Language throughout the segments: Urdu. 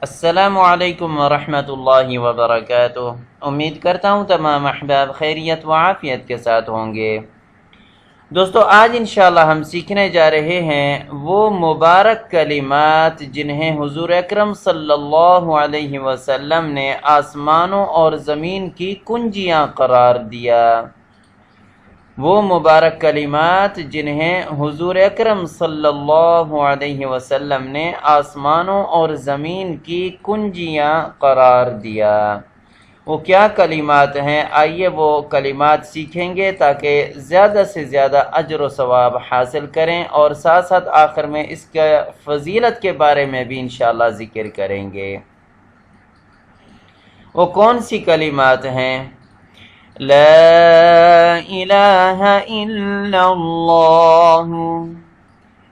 السلام علیکم ورحمۃ اللہ وبرکاتہ۔ امید کرتا ہوں تمام احباب خیریت و عافیت کے ساتھ ہوں گے۔ دوستو، آج انشاءاللہ ہم سیکھنے جا رہے ہیں وہ مبارک کلمات جنہیں حضور اکرم صلی اللہ علیہ وسلم نے آسمانوں اور زمین کی کنجیاں قرار دیا۔ وہ مبارک کلمات جنہیں حضور اکرم صلی اللہ علیہ وسلم نے آسمانوں اور زمین کی کنجیاں قرار دیا۔ وہ کیا کلمات ہیں؟ آئیے وہ کلمات سیکھیں گے تاکہ زیادہ سے زیادہ اجر و ثواب حاصل کریں، اور ساتھ ساتھ آخر میں اس کا فضیلت کے بارے میں بھی انشاءاللہ ذکر کریں گے۔ وہ کون سی کلمات ہیں؟ لا الہ الا اللہ،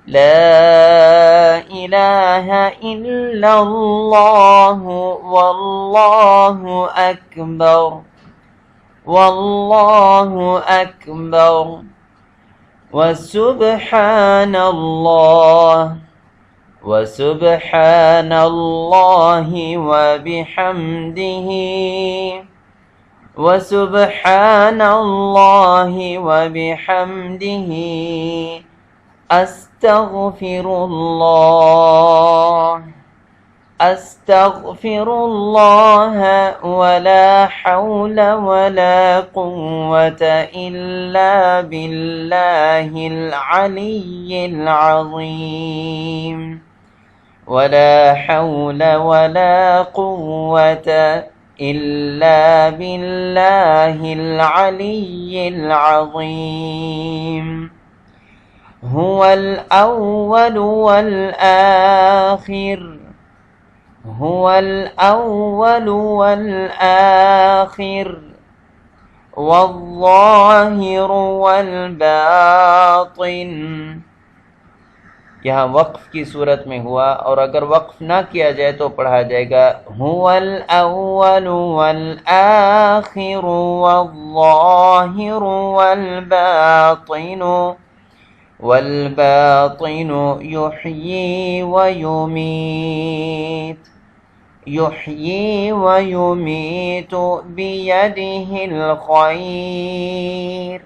لا الہ الا اللہ، واللہ اکبر، واللہ اکبر، وسبحان اللہ، وسبحان اللہ وبحمدہ، وسبحان اللہ وبحمدہ، استغفر اللہ، استغفر اللہ، ولا حول ولا قوة الا باللہ العلی العظیم، ولا حول ولا قوة الا باللہ العلی العظیم، هو الأول والآخر، هو الأول والآخر، والظاہر والباطن۔ یہاں وقف کی صورت میں ہوا، اور اگر وقف نہ کیا جائے تو پڑھا جائے گا هو الأول والآخر والظاہر والباطن، والباطن یحیی ویمیت، یحیی ویمیت بیدہ الخیر،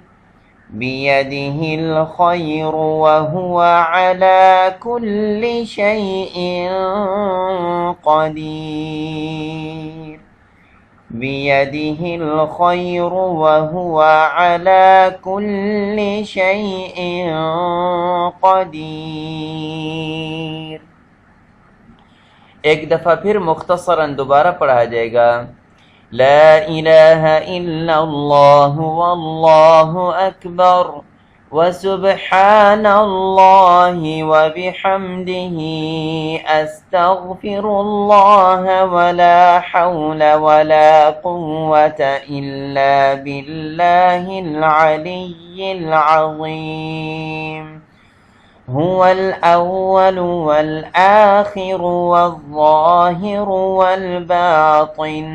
بیدہ الخیر وہو علی کل شیء قدیر، بیدہ الخیر وہو علی کل شیء قدیر۔ ایک دفعہ پھر مختصراً دوبارہ پڑھا جائے گا۔ لا الہ الا اللہ، واللہ اکبر، وسبحان اللہ وبحمدہ، استغفر اللہ، ولا حول ولا قوة الا باللہ العلی العظیم، هو الأول والآخر والظاہر والباطن،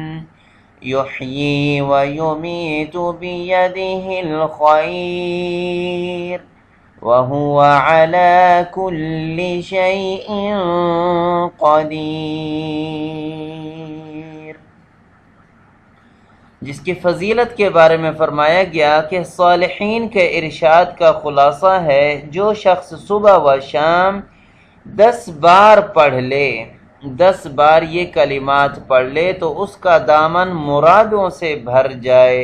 یحیی ویمیت بیدہ الخیر، وہو علی کل شیء قدیر۔ جس کی فضیلت کے بارے میں فرمایا گیا کہ صالحین کے ارشاد کا خلاصہ ہے، جو شخص صبح و شام 10 بار پڑھ لے، 10 بار یہ کلمات پڑھ لے تو اس کا دامن مرادوں سے بھر جائے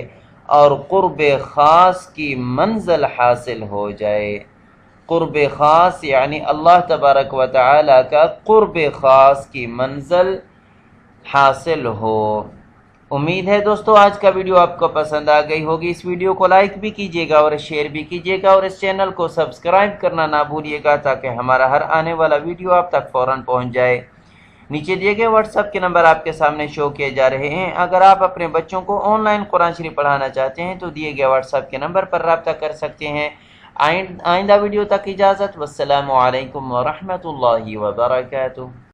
اور قرب خاص کی منزل حاصل ہو جائے۔ قرب خاص یعنی اللہ تبارک و تعالی کا قرب خاص کی منزل حاصل ہو۔ امید ہے دوستو آج کا ویڈیو آپ کو پسند آ گئی ہوگی۔ اس ویڈیو کو لائک بھی کیجیے گا اور شیئر بھی کیجیے گا، اور اس چینل کو سبسکرائب کرنا نہ بھولیے گا تاکہ ہمارا ہر آنے والا ویڈیو آپ تک فوراً پہنچ جائے۔ نیچے دیے گئے واٹس ایپ کے نمبر آپ کے سامنے شو کیے جا رہے ہیں۔ اگر آپ اپنے بچوں کو آن لائن قرآن شریف پڑھانا چاہتے ہیں تو دیے گئے واٹس ایپ کے نمبر پر رابطہ کر سکتے ہیں۔ آئندہ ویڈیو تک اجازت، والسلام علیکم ورحمۃ اللہ وبرکاتہ۔